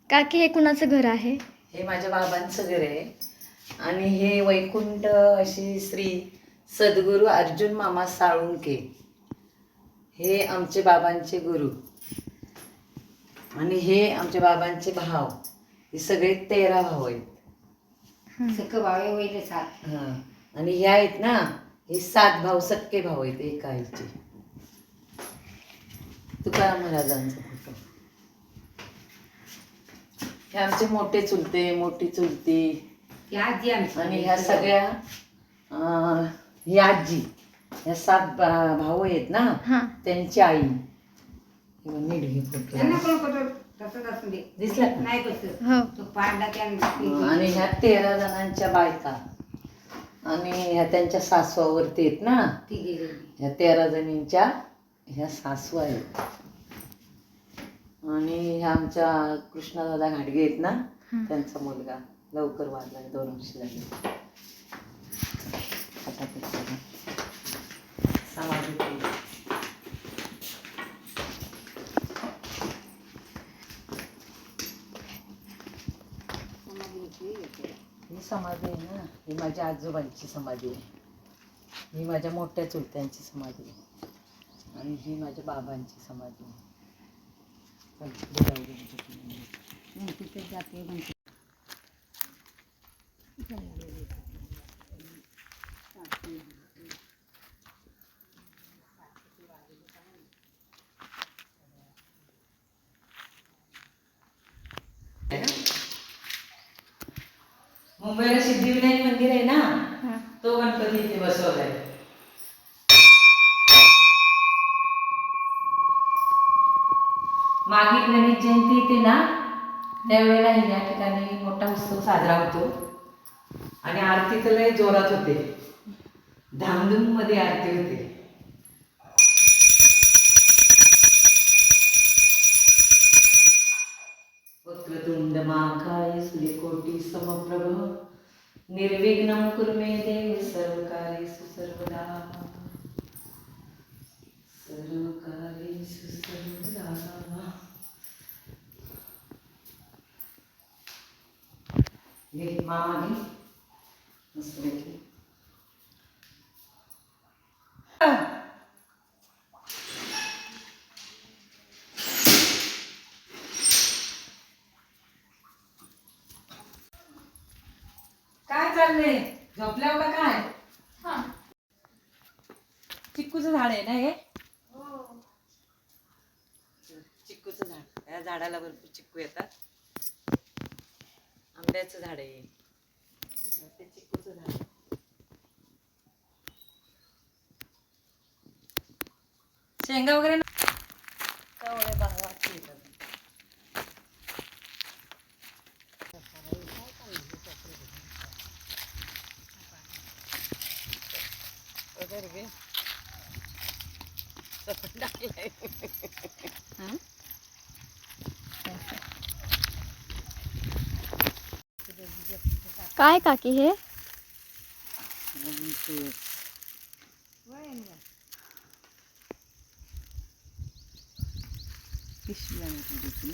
काकी हे कुणाचं घर आहे? हे माझ्या बाबांचं घर आहे आणि हे वैकुंठ अशी श्री सद्गुरू अर्जुन मामा साळुंके हे आमचे बाबांचे गुरु आणि हे आमच्या बाबांचे भाव. हे सगळे 13 भाऊ आहेत. सख्खे भाव होईल 7. हां आणि हे आहेत ना, हे 7 भाऊ सख्खे भाऊ आहेत एका आईचे. तुकाराम महाराजांचा फोटो. हे आमचे मोठे चुलते, मोठी चुलती आणि ह्या सगळ्या ही आजी. ह्या 7 भाऊ आहेत ना, त्यांची आई. नीट घे फोटो. दिसला का? आणि ह्या 13 जणांच्या बायका आणि ह्या त्यांच्या सासवावरती आहेत ना, ह्या 13 जणींच्या ह्या सासू आहेत. आणि ह्या आमच्या कृष्णादादा घाटगे आहेत ना, त्यांचा मुलगा लवकर वारला, 2 वर्ष झाली. समाधी ही समाधी आहे ना, ही माझ्या आजोबांची समाधी आहे. ही माझ्या मोठ्या चुलत्यांची समाधी आहे आणि ही माझ्या बाबांची समाधी आहे. तिथे जाते म्हणते. मुंबईला सिद्धिविनायक मंदिर आहे ना, तो गणपती इथे बसवलाय. मागे गणेश जयंती येते ना, त्यावेळेला या ठिकाणी मोठा उत्सव साजरा होतो आणि आरती तर लय जोरात होते, धामधूम मध्ये आरती होते. वक्रतुंड महाकाय सूर्यकोटी समप्रभ निर्विघ्नं कुरु मे देव सर्वकार्येषु सर्वदा. सर्वकार्येषु सर्वदा. घे मामा घे मस्त पैकी. काय चाललंय? झोपल्यावर का काय? चिक्कूचं झाड आहे ना हे? चिक्कूचं झाड. या झाडाला भरपूर चिक्कू येतात. आंब्याचं झाड आहे ते, चिक्कूचं झाड. शेंगा वगैरे कवळे बांगवाची येतात. काय काकी हे? पिशवी